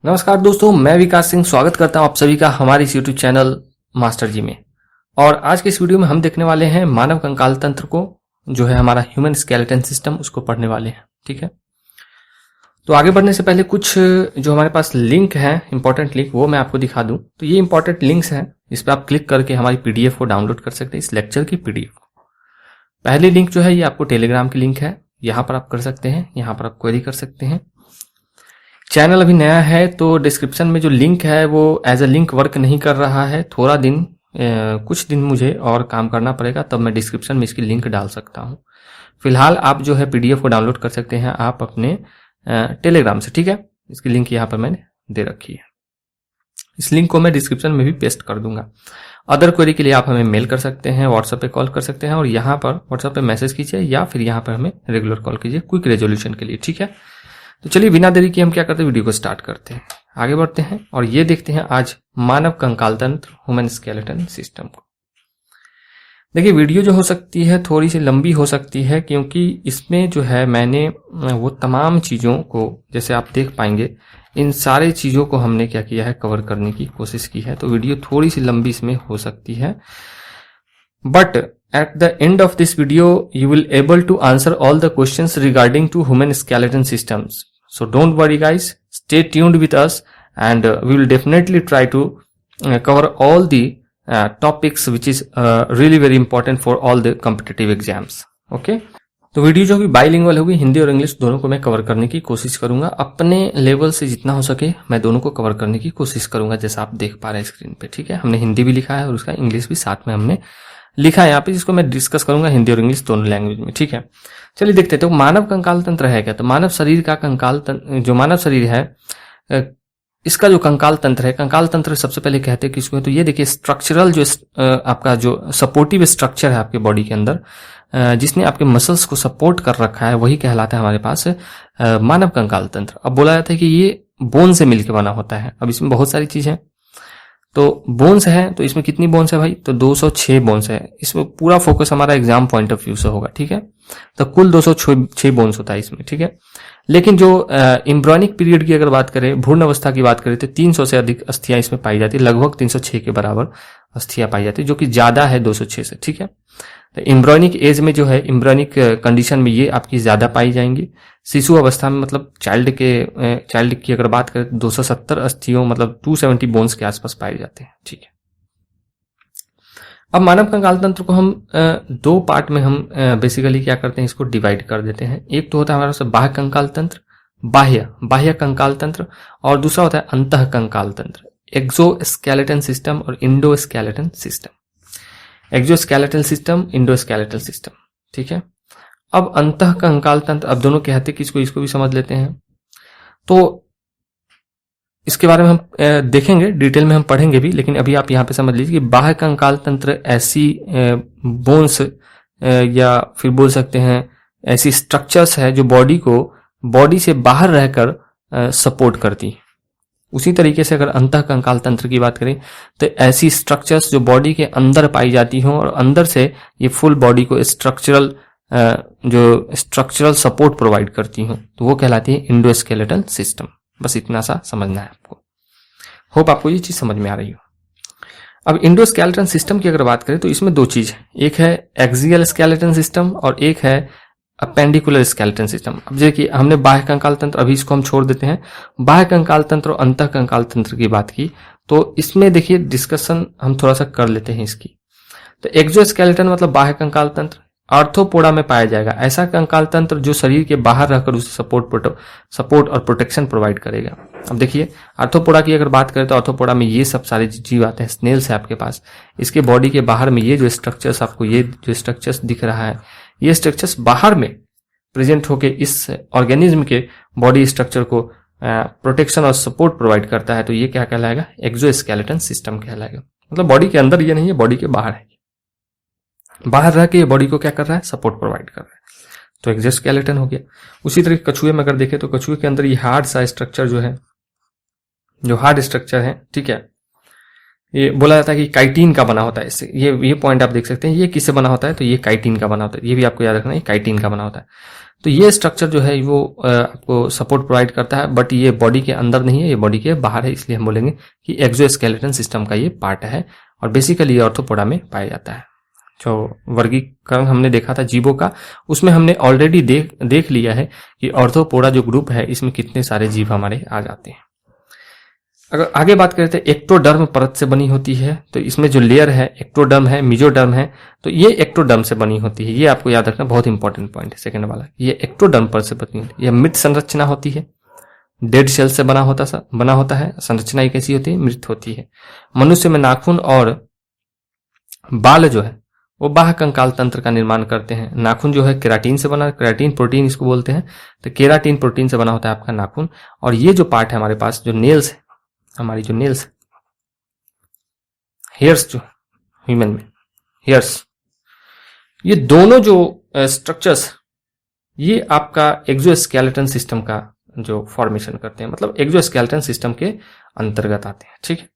नमस्कार दोस्तों, मैं विकास सिंह स्वागत करता हूं आप सभी का हमारे इस यूट्यूब चैनल मास्टर जी में। और आज के इस वीडियो में हम देखने वाले हैं मानव कंकाल तंत्र को, जो है हमारा ह्यूमन स्केलेटन सिस्टम, उसको पढ़ने वाले हैं। ठीक है, तो आगे बढ़ने से पहले कुछ जो हमारे पास लिंक है, इंपॉर्टेंट लिंक, वो मैं आपको दिखा दूं। तो ये इंपॉर्टेंट लिंक्स हैं, इस पर आप क्लिक करके हमारी पीडीएफ को डाउनलोड कर सकते हैं, इस लेक्चर की पीडीएफ। पहली लिंक जो है ये आपको टेलीग्राम की लिंक है, यहाँ पर आप कर सकते हैं, यहाँ पर आप क्वेरी कर सकते हैं। चैनल अभी नया है तो डिस्क्रिप्शन में जो लिंक है वो एज अ लिंक वर्क नहीं कर रहा है। थोड़ा दिन कुछ दिन मुझे और काम करना पड़ेगा, तब मैं डिस्क्रिप्शन में इसकी लिंक डाल सकता हूं। फिलहाल आप जो है पीडीएफ को डाउनलोड कर सकते हैं आप अपने टेलीग्राम से। ठीक है, इसकी लिंक यहाँ पर मैंने दे रखी है, इस लिंक को मैं डिस्क्रिप्शन में भी पेस्ट कर दूंगा। अदर क्वेरी के लिए आप हमें मेल कर सकते हैं, व्हाट्सएप पे कॉल कर सकते हैं, और यहाँ पर व्हाट्सएप पे मैसेज कीजिए या फिर यहाँ पर हमें रेगुलर कॉल कीजिए क्विक रेजोल्यूशन के लिए। ठीक है, तो चलिए बिना देरी के हम क्या करते हैं, वीडियो को स्टार्ट करते हैं, आगे बढ़ते हैं और ये देखते हैं आज मानव कंकाल तंत्र ह्यूमन स्केलेटन सिस्टम को। देखिए, वीडियो जो हो सकती है थोड़ी सी लंबी हो सकती है, क्योंकि इसमें जो है मैंने वो तमाम चीजों को, जैसे आप देख पाएंगे, इन सारे चीजों को हमने क्या किया है, कवर करने की कोशिश की है। तो वीडियो थोड़ी सी लंबी इसमें हो सकती है, but at the end of this video you will able to answer all the questions regarding to human skeleton systems. So don't worry guys, stay tuned with us and we will definitely try to cover all the topics which is really very important for all the competitive exams. Okay, तो video जो भी bilingual होगी, हिंदी और English दोनों को मैं cover करने की कोशिश करूंगा। अपने लेवल से जितना हो सके मैं दोनों को कवर करने की कोशिश करूंगा, जैसा आप देख पा रहे हैं स्क्रीन पे। ठीक है, हमने हिंदी भी लिखा है और उसका इंग्लिश भी साथ में हमने लिखा है यहाँ पे, जिसको मैं डिस्कस करूंगा हिंदी और इंग्लिश दोनों लैंग्वेज में। ठीक है, चलिए देखते हैं। तो मानव कंकाल तंत्र है क्या? तो मानव शरीर का कंकाल तंत्र, जो मानव शरीर है, इसका जो कंकाल तंत्र है, कंकाल तंत्र सबसे पहले कहते हैं किसको है, तो ये देखिए स्ट्रक्चरल जो आपका जो सपोर्टिव स्ट्रक्चर है आपके बॉडी के अंदर, जिसने आपके मसल्स को सपोर्ट कर रखा है, वही कहलाता है हमारे पास मानव कंकाल तंत्र। अब बोला जाता है कि ये बोन से मिलकर बना होता है। अब इसमें बहुत सारी चीज है, तो बोन्स है, तो इसमें कितनी बोन्स है भाई, तो 206 बोन्स है। इसमें पूरा फोकस हमारा एग्जाम पॉइंट ऑफ व्यू से होगा। ठीक है, तो कुल 206 बोन्स होता है इसमें। ठीक है, लेकिन जो एम्ब्रियोनिक पीरियड की अगर बात करें, भ्रूण अवस्था की बात करें, तो 300 से अधिक अस्थियां इसमें पाई जाती है, लगभग 306 के बराबर अस्थियां पाई जाती है, जो कि ज्यादा है 206 से। ठीक है, तो एम्ब्रियोनिक एज में जो है, एम्ब्रियोनिक कंडीशन में ये आपकी ज्यादा पाई जाएंगी। शिशु अवस्था में, मतलब चाइल्ड की अगर बात करें, 270 अस्थियों, मतलब 270 बोन्स के आसपास पाए जाते हैं। ठीक है, अब मानव कंकाल तंत्र को हम दो पार्ट में हम बेसिकली क्या करते हैं, इसको डिवाइड कर देते हैं। एक तो होता है हमारा पास बाह्य कंकाल तंत्र, बाह्य कंकाल तंत्र, और दूसरा होता है अंतः कंकाल तंत्र, एक्सोस्केलेटन सिस्टम और endoskeleton system. Exoskeletal system, endoskeletal system. ठीक है, अब अंतः कंकाल तंत्र, अब दोनों कहते हैं किसको, इसको भी समझ लेते हैं। तो इसके बारे में हम देखेंगे, डिटेल में हम पढ़ेंगे भी, लेकिन अभी आप यहाँ पे समझ लीजिए कि बाह्य कंकाल तंत्र ऐसी बोन्स या फिर बोल सकते हैं ऐसी स्ट्रक्चर्स है जो बॉडी से बाहर रहकर सपोर्ट करती है। उसी तरीके से अगर अंतः कंकाल तंत्र की बात करें, तो ऐसी स्ट्रक्चर्स जो बॉडी के अंदर पाई जाती हों और अंदर से ये फुल बॉडी को स्ट्रक्चरल सपोर्ट प्रोवाइड करती हों, तो वो कहलाती है इंडोस्केलेटल सिस्टम। बस इतना सा समझना है आपको। होप आपको ये चीज समझ में आ रही हो। अब इंडोस्केलेटन सिस्टम की अगर बात करें तो इसमें दो चीज है, एक है एक्सियल स्केलेटन सिस्टम और एक है अपेंडिकुलर स्केलेटन सिस्टम। अब देखिए, हमने बाह्य कंकाल तंत्र, अभी इसको हम छोड़ देते हैं। बाह्य कंकाल तंत्र और अंतः कंकाल तंत्र की बात की, तो इसमें देखिए डिस्कशन हम थोड़ा सा कर लेते हैं इसकी। तो एक्सोस्केलेटन मतलब बाह्य कंकाल तंत्र, आर्थ्रोपोडा में पाया जाएगा ऐसा कंकाल तंत्र जो शरीर के बाहर रहकर उसे सपोर्ट और प्रोटेक्शन प्रोवाइड करेगा। अब देखिए, आर्थ्रोपोडा की अगर बात करें तो आर्थ्रोपोडा में ये सब सारे जीव आते हैं, स्नेल्स है आपके पास। इसके बॉडी के बाहर में ये जो स्ट्रक्चर्स, आपको ये जो स्ट्रक्चर्स दिख रहा है, ये स्ट्रक्चर्स बाहर में प्रेजेंट होके इस ऑर्गेनिज्म के बॉडी स्ट्रक्चर को प्रोटेक्शन और सपोर्ट प्रोवाइड करता है। तो ये क्या कहलाएगा, एक्सोस्केलेटन सिस्टम कहलाएगा। मतलब बॉडी के अंदर ये नहीं है, बॉडी के बाहर है, बाहर रह के ये बॉडी को क्या कर रहा है, सपोर्ट प्रोवाइड कर रहा है। तो एक्सोस्केलेटन हो गया। उसी तरह कछुए में अगर देखें तो कछुए के अंदर ये हार्ड सा स्ट्रक्चर जो है, जो हार्ड स्ट्रक्चर है, ठीक है, ये बोला जाता है कि काइटिन का बना होता है। इससे ये पॉइंट आप देख सकते हैं, ये किससे बना होता है, तो ये काइटिन का बना होता है। ये भी आपको याद रखना है, काइटिन का बना होता है। तो ये स्ट्रक्चर जो है वो आपको सपोर्ट प्रोवाइड करता है, बट ये बॉडी के अंदर नहीं है, ये बॉडी के बाहर है, इसलिए हम बोलेंगे कि एक्सोस्केलेटन सिस्टम का ये पार्ट है और बेसिकली ये ऑर्थोपोडा में पाया जाता है। जो वर्गीकरण हमने देखा था जीवों का, उसमें हमने ऑलरेडी देख लिया है कि ऑर्थोपोडा जो ग्रुप है इसमें कितने सारे जीव हमारे आ जाते हैं। अगर आगे बात करें तो एक्टोडर्म परत से बनी होती है, तो इसमें जो लेयर है एक्टोडर्म है, मेसोडर्म है, तो ये एक्टोडर्म से बनी होती है। ये आपको याद रखना, बहुत इंपॉर्टेंट पॉइंट है सेकंड वाला, ये एक्टोडर्म परत से बनी होती है। यह मृत संरचना होती है, डेड सेल से बना होता है। संरचना एक ऐसी होती है, मृत होती है। मनुष्य में नाखून और बाल जो है वो बाह्य कंकाल तंत्र का निर्माण करते हैं। नाखून जो है केराटिन से बना, केराटिन प्रोटीन इसको बोलते हैं, तो केराटिन प्रोटीन से बना होता है आपका नाखून। और ये जो पार्ट है हमारे पास, जो नेल्स है, हमारी जो नेल्स, हेयर्स, जो ह्यूमन में हेयर्स, ये दोनों जो स्ट्रक्चर्स ये आपका एक्सोस्केलेटन सिस्टम का जो फॉर्मेशन करते हैं, मतलब एक्सोस्केलेटन सिस्टम के अंतर्गत आते हैं। ठीक है,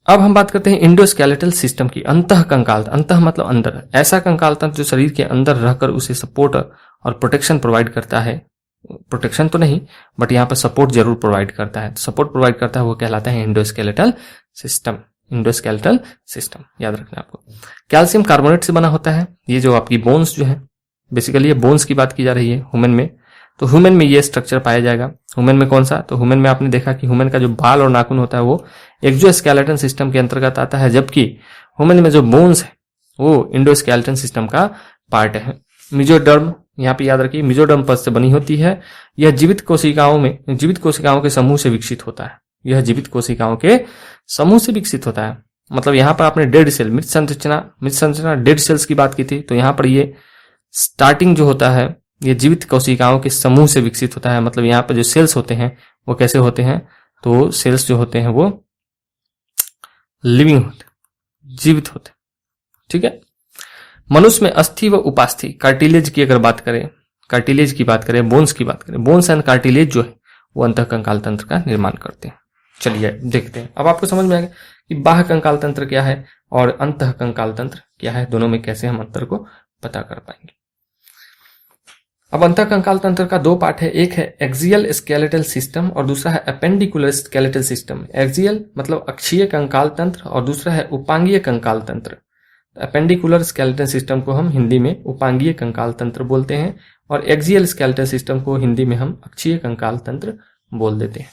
अब हम बात करते हैं इंडोस्केलेटल सिस्टम की। अंतः कंकाल, अंतः मतलब अंदर, ऐसा कंकाल तंत्र जो शरीर के अंदर रहकर उसे सपोर्ट और प्रोटेक्शन प्रोवाइड करता है। प्रोटेक्शन तो नहीं, बट यहाँ पर सपोर्ट जरूर प्रोवाइड करता है। सपोर्ट प्रोवाइड करता है वो कहलाता है इंडोस्केलेटल सिस्टम। इंडोस्केलेटल सिस्टम याद रखना आपको। कैल्शियम कार्बोनेट से बना होता है। ये जो आपकी बोन्स जो है, बेसिकली ये बोन्स की बात की जा रही है ह्यूमन में, तो ह्यूमन में ये स्ट्रक्चर पाया जाएगा। ह्यूमन में कौन सा, तो ह्यूमन में आपने देखा कि ह्यूमन का जो बाल और नाखून होता है वो एक्सोस्केलेटन सिस्टम के अंतर्गत आता है, जबकि ह्यूमन में जो बोन्स है वो इंडोस्केलेटन सिस्टम का पार्ट है। मेसोडर्म, यहाँ पे याद रखिए, मेसोडर्म परत से बनी होती है। यह जीवित कोशिकाओं के समूह से विकसित होता है। यह जीवित कोशिकाओं के समूह से विकसित होता है। मतलब यहाँ पर आपने डेड सेल, मृत संरचना डेड सेल्स की बात की थी, तो यहाँ पर ये स्टार्टिंग जो होता है ये जीवित कोशिकाओं के समूह से विकसित होता है। मतलब यहाँ पर जो सेल्स होते हैं वो कैसे होते हैं, तो सेल्स जो होते हैं वो लिविंग होते, जीवित होते। ठीक है, मनुष्य में अस्थि व उपास्थि, कार्टिलेज की अगर बात करें, कार्टिलेज की बात करें, बोन्स की बात करें, बोन्स एंड कार्टिलेज जो है वो अंतः कंकाल तंत्र का निर्माण करते हैं। चलिए देखते हैं, अब आपको समझ में आ गया कि बाह्य कंकाल तंत्र क्या है और अंतः कंकाल तंत्र क्या है, दोनों में कैसे हम अंतर को पता कर पाएंगे। अब अंतः कंकाल तंत्र का दो पार्ट है, एक है एक्सियल स्केलेटल सिस्टम और दूसरा है अपेंडिकुलर स्केलेटल सिस्टम। एक्सियल मतलब अक्षीय कंकाल तंत्र और दूसरा है उपांगीय कंकाल तंत्र। अपेंडिकुलर स्केलेटन सिस्टम को हम हिंदी में उपांगीय कंकाल तंत्र बोलते हैं और एक्सियल स्केलेटल सिस्टम को हिंदी में हम अक्षीय कंकाल तंत्र बोल देते हैं।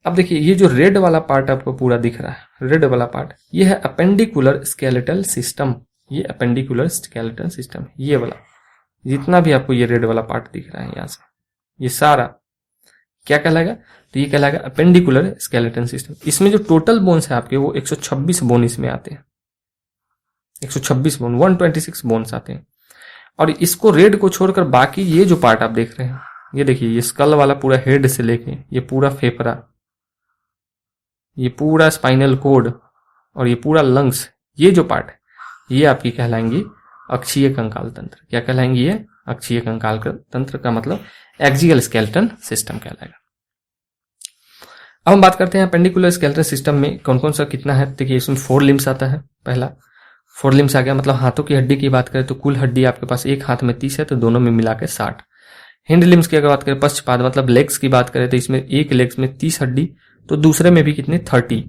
अब देखिए, ये जो रेड वाला पार्ट आपको पूरा दिख रहा है, रेड वाला पार्ट, ये है अपेंडिकुलर स्केलेटल सिस्टम। ये अपेंडिकुलर स्केलेटल सिस्टम, ये वाला जितना भी आपको ये रेड वाला पार्ट दिख रहा है यहाँ से, ये सारा क्या कहलाएगा, तो ये कहलाएगा अपेंडिकुलर स्केलेटन सिस्टम। इसमें जो टोटल बोन्स है आपके वो 126 बोन इसमें आते हैं, 126 बोन, 126 बोन्स आते हैं। और इसको रेड को छोड़कर बाकी ये जो पार्ट आप देख रहे हैं, ये देखिए, ये स्कल वाला पूरा हेड से लेके ये पूरा फेफड़ा, ये पूरा स्पाइनल कोड और ये पूरा लंग्स, ये जो पार्ट है ये आपकी कहलाएंगी अक्षीय कंकाल तंत्र। क्या कहलाएंगी ये, अक्षीय कंकाल तंत्र का मतलब एक्सियल स्केलेटन सिस्टम कहलाएगा। अब हम बात करते हैं अपेंडिकुलर स्केलेटन सिस्टम में कौन कौन सा कितना है। देखिए, इसमें 4 लिम्स आता है। पहला 4 लिम्स आ गया, मतलब हाथों की हड्डी की बात करें तो कुल हड्डी आपके पास एक हाथ में 30 है, तो दोनों में मिला के 60। हिंड लिम्स की अगर बात करें, पश्चपाद मतलब लेग्स की बात करें, तो इसमें एक लेग्स में 30 हड्डी, तो दूसरे में भी कितने 30,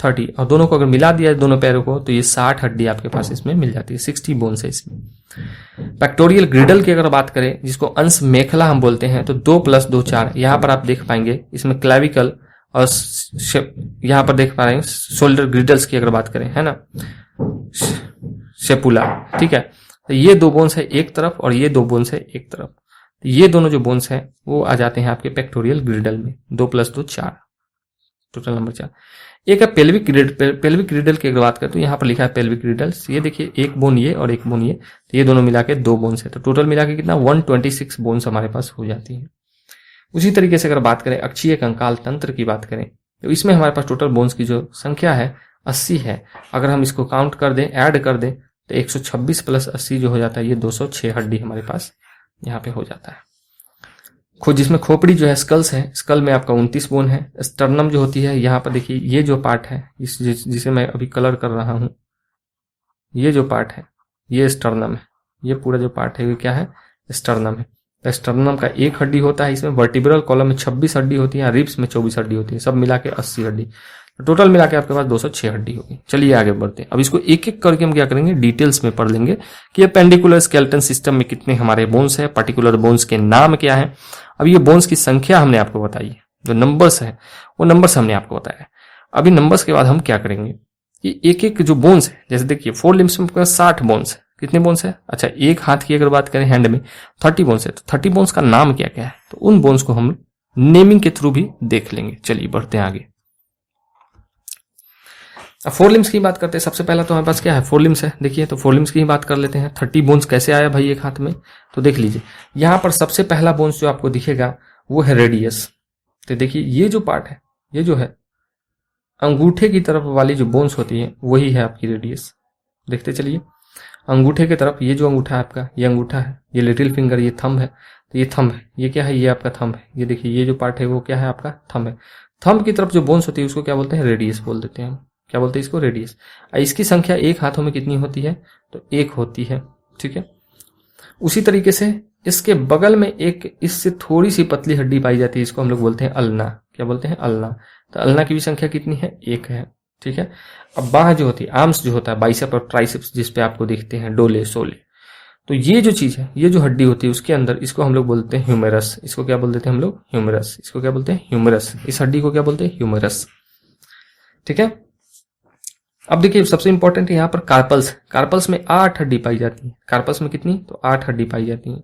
और दोनों को अगर मिला दिया दोनों पैरों को तो ये 60 हड्डी आपके पास इसमें मिल जाती है। 60 बोन्स है इसमें। पेक्टोरियल ग्रिडल की अगर बात करें, जिसको अंश मेखला हम बोलते हैं, तो 2 + 2 4। यहाँ पर आप देख पाएंगे इसमें क्लेविकल और यहाँ पर देख पा रहे हैं शोल्डर ग्रिडल्स की अगर बात करें, है ना, शेपुला। ठीक है, तो ये 2 बोन्स है एक तरफ और ये 2 बोन्स है एक तरफ। तो ये दोनों जो बोन्स हैं वो आ जाते हैं आपके पेक्टोरियल ग्रिडल में। 2 + 2 4, टोटल नंबर 4। एक है पेल्विक ग्रिडल। पेल्विक ग्रिडल की अगर बात करें तो यहाँ पर लिखा है पेल्विक ग्रिडल्स। ये देखिए, एक बोन ये और एक बोन ये, तो ये दोनों मिला के 2 बोन्स है, तो टोटल मिला के कितना 126 बोन्स हमारे पास हो जाती है। उसी तरीके से अगर बात करें अक्षीय कंकाल तंत्र की बात करें, तो इसमें हमारे पास टोटल बोन्स की जो संख्या है 80 है। अगर हम इसको काउंट कर दें, ऐड कर दें, तो 126 + 80 जो हो जाता है ये 206 हड्डी हमारे पास यहाँ पे हो जाता है। जिसमें खोपड़ी जो है स्कल्स है, स्कल में आपका 29 बोन है। स्टर्नम जो होती है यहाँ पर देखिए, ये जो पार्ट है जिसे मैं अभी कलर कर रहा हूँ, ये जो पार्ट है ये स्टर्नम है। ये पूरा जो पार्ट है ये क्या है, स्टर्नम है। तो स्टर्नम का एक हड्डी होता है, इसमें वर्टिब्रल कॉलम में 26 हड्डी होती है, रिब्स में 24 हड्डी होती है, सब मिला के 80 हड्डी। तो टोटल मिला के आपके पास 206 हड्डी होगी। चलिए आगे बढ़ते हैं। अब इसको एक एक करके हम क्या करेंगे, डिटेल्स में पढ़ लेंगे कि पेंडिकुलर स्केलेटन सिस्टम में कितने हमारे बोन्स है, पर्टिकुलर बोन्स के नाम क्या है। अब ये बोन्स की संख्या हमने आपको बताई है, जो नंबर्स है वो नंबर्स हमने आपको बताया है। अभी नंबर्स के बाद हम क्या करेंगे कि एक एक जो बोन्स है, जैसे देखिए 4 लिम्स में 60 बोन्स है। कितने बोन्स है, अच्छा एक हाथ की अगर बात करें हैंड में 30 बोन्स है, तो 30 बोन्स का नाम क्या क्या है, तो उन बोन्स को हम नेमिंग के थ्रू भी देख लेंगे। चलिए बढ़ते हैं आगे। अब 4 लिम्स की बात करते हैं। सबसे पहला तो हमारे पास क्या है, 4 लिम्स है। देखिए तो 4 लिम्स की ही बात कर लेते हैं। 30 बोन्स कैसे आया भाई एक हाथ में, तो देख लीजिए यहां पर सबसे पहला बोन्स जो आपको दिखेगा वो है रेडियस। तो देखिए ये जो पार्ट है, ये जो है अंगूठे की तरफ वाली जो बोन्स होती है वही है आपकी रेडियस। देखते चलिए, अंगूठे की तरफ ये जो अंगूठा है आपका, ये अंगूठा है, ये लिटिल फिंगर, ये थंब है। तो ये थंब है, ये क्या है, ये आपका थंब है। ये देखिए ये जो पार्ट है वो क्या है, आपका थंब है। थंब की तरफ जो बोन्स होती है उसको क्या बोलते हैं, रेडियस बोल देते हैं हम। क्या बोलते हैं इसको, रेडियस। इसकी संख्या एक हाथों में कितनी होती है, तो एक होती है। ठीक है, उसी तरीके से इसके बगल में एक इससे थोड़ी सी पतली हड्डी पाई जाती है, इसको हम लोग बोलते हैं अल्ना। क्या बोलते हैं, अल्ना। तो अल्ना की भी संख्या कितनी है, एक है। ठीक है, अब बाह जो होती है, आर्म्स जो होता है, बाइसेप और ट्राइसेप्स जिसपे आपको दिखते हैं डोले सोले, तो ये जो चीज है, ये जो हड्डी होती है उसके अंदर, इसको हम लोग बोलते हैं ह्यूमेरस। इसको क्या बोलते हैं हम लोग, ह्यूमेरस। इसको क्या बोलते हैं, ह्यूमेरस। इस हड्डी को क्या बोलते हैं, ह्यूमेरस। ठीक है, अब देखिए सबसे इंपॉर्टेंट है यहाँ पर कार्पल्स। कार्पल्स में 8 हड्डी पाई जाती है। कार्पल्स में कितनी, तो 8 हड्डी पाई जाती है।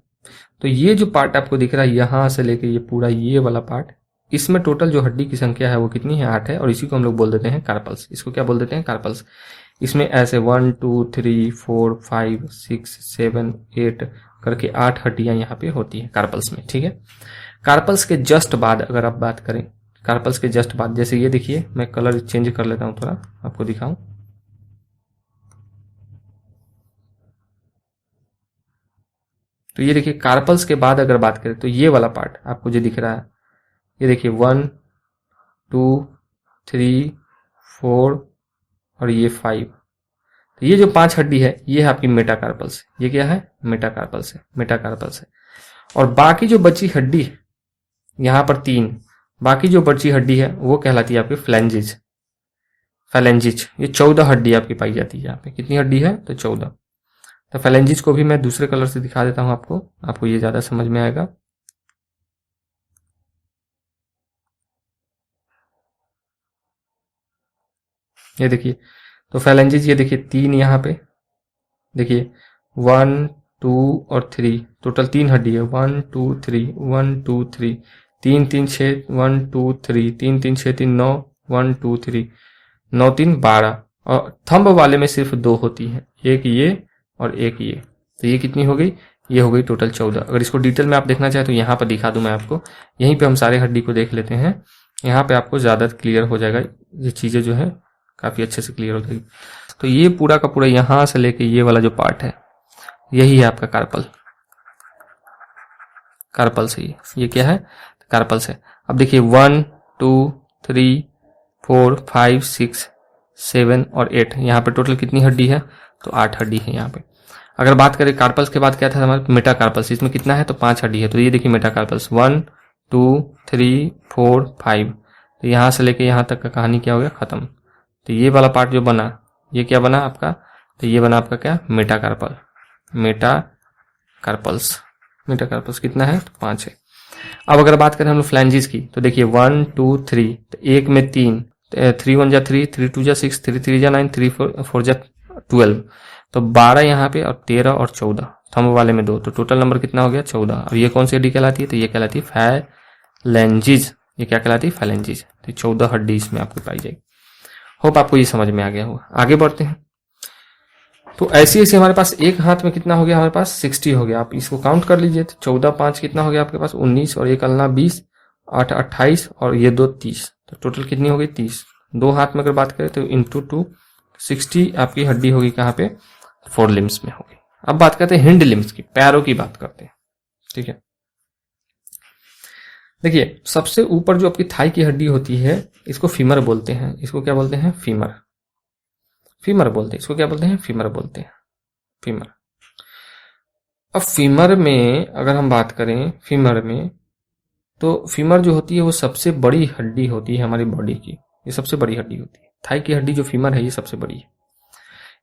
तो ये जो पार्ट आपको दिख रहा है यहां से लेके ये पूरा ये वाला पार्ट, इसमें टोटल जो हड्डी की संख्या है वो कितनी है, 8 है। और इसी को हम लोग बोल देते हैं कार्पल्स। इसको क्या बोल देते हैं, कार्पल्स। इसमें ऐसे 1 2 3 4 5 6 7 8 करके 8 हड्डियां यहाँ पे होती है कार्पल्स में। ठीक है, कार्पल्स के जस्ट बाद अगर आप बात करें, कार्पल्स के जस्ट बाद जैसे ये देखिए, मैं कलर चेंज कर लेता हूं थोड़ा आपको दिखाऊं। तो ये देखिए कार्पल्स के बाद अगर बात करें तो ये वाला पार्ट आपको जो दिख रहा है, ये देखिए 1 2 3 4 और ये 5। तो ये जो 5 हड्डी है ये है आपकी मेटाकार्पल्स। ये क्या है, मेटाकार्पल्स है, मेटाकार्पल्स है। और बाकी जो बची हड्डी है यहां पर 3, बाकी जो बची हड्डी है वो कहलाती है आपकी फ्लैंजिज। फैलेंजिज, ये 14 हड्डी आपकी पाई जाती है यहाँ पे। कितनी हड्डी है, तो 14। तो फैलेंजिज को भी मैं दूसरे कलर से दिखा देता हूं आपको ये ज्यादा समझ में आएगा। ये देखिए, तो फैलेंजिज ये देखिए 3 यहाँ पे, देखिए 1 2 और 3, टोटल 3 हड्डी है। 1 2 3 1 2 3 3 3 6 1 2 3 3 3 6 3 9 1 2 3 9 3 12। और थंब वाले में सिर्फ 2 होती है, एक ये और एक ये। तो ये कितनी हो गई, ये हो गई टोटल 14। अगर इसको डिटेल में आप देखना चाहे तो यहाँ पर दिखा दूं मैं आपको। यहीं पे हम सारे हड्डी को देख लेते हैं, यहाँ पे आपको ज्यादा क्लियर हो जाएगा। ये चीजें जो है काफी अच्छे से क्लियर हो जाएगी। तो ये पूरा का पूरा यहां से लेके ये वाला जो पार्ट है यही है आपका कार्पल। कार्पल से ये क्या है, कार्पल से। अब देखिए 1 2 3 4 5 6 7 और 8, यहाँ पे टोटल कितनी हड्डी है, तो 8 हड्डी है यहाँ पे। अगर बात करें कार्पल्स के बाद क्या था हमारे मेटाकार्पल्स, इसमें कितना है, तो 5 हड्डी है। तो ये देखिए मेटाकार्पल्स 1 2 3 4 5। तो यहां से लेके यहां तक का कहानी क्या हो गया, खत्म। तो ये वाला पार्ट जो बना, ये क्या बना आपका, तो ये बना आपका क्या, मेटाकार्पल। मेटाकार्पल्स, मेटाकार्पल्स कितना है, तो 5 है। अब अगर बात करें हम लोग फ्लैंजिस की, तो देखिए 1 2 3, तो एक में 3, 3 1 जा 3, 3 2 जा 6, 3 3 जा 9, 3 4 जा 12। तो 12 यहाँ पे और 13 और 14, थंब वाले में 2, तो टोटल नंबर कितना हो गया, 14। और ये कौन सी हड्डी कहलाती है, तो ये कहलाती है फैलेंजिज। ये क्या कहलाती है, फैलेंजिज। तो 14 हड्डी इसमें आपको पाई जाएगी। होप आपको ये समझ में आ गया होगा। आगे बढ़ते हैं। तो ऐसी ऐसी हमारे पास एक हाथ में कितना हो गया, हमारे पास 60 हो गया। आप इसको काउंट कर लीजिए, तो 14 5 कितना हो गया आपके पास, 19 और एक अल्ना 20, 8 28 और ये 2 30। तो टोटल कितनी हो गई, 30। दो हाथ में अगर बात करें तो इंटू 2 60 आपकी हड्डी होगी कहाँ पे, 4 लिम्स में होगी। अब बात करते हैं हिंड लिम्स की, पैरों की बात करते हैं। ठीक है, देखिए सबसे ऊपर जो आपकी थाई की हड्डी होती है इसको फीमर बोलते हैं। इसको क्या बोलते हैं? फीमर। फीमर बोलते हैं इसको। क्या बोलते हैं? फीमर बोलते हैं। फीमर। अब फीमर में अगर हम बात करें फीमर में, तो फीमर जो होती है वो सबसे बड़ी हड्डी होती है हमारी बॉडी की। ये सबसे बड़ी हड्डी होती है। थाई की हड्डी जो फीमर है ये सबसे बड़ी है।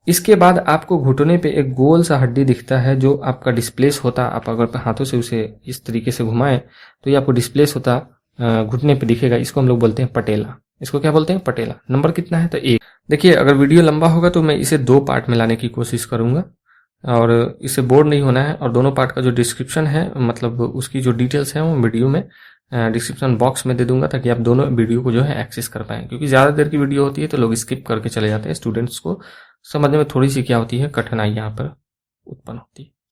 इसके बाद आपको घुटने पे एक गोल सा हड्डी दिखता है जो आपका डिस्प्लेस होता। आप अगर हाथों से उसे इस तरीके से घुमाएं तो ये आपको डिस्प्लेस होता घुटने पे दिखेगा। इसको हम लोग बोलते हैं पटेला। इसको क्या बोलते हैं? पटेला। नंबर कितना है? तो 1। देखिए अगर वीडियो लंबा होगा तो मैं इसे 2 पार्ट में लाने की कोशिश करूंगा और इससे बोर नहीं होना है। और दोनों पार्ट का जो डिस्क्रिप्शन है, मतलब उसकी जो डिटेल्स है वो वीडियो में डिस्क्रिप्शन बॉक्स में दे दूंगा ताकि आप दोनों वीडियो को जो है एक्सेस कर पाएं। क्योंकि ज़्यादा देर की वीडियो होती है तो लोग स्किप करके चले जाते हैं। स्टूडेंट्स को समझने में थोड़ी सी क्या होती है, कठिनाई यहाँ पर उत्पन्न होती है।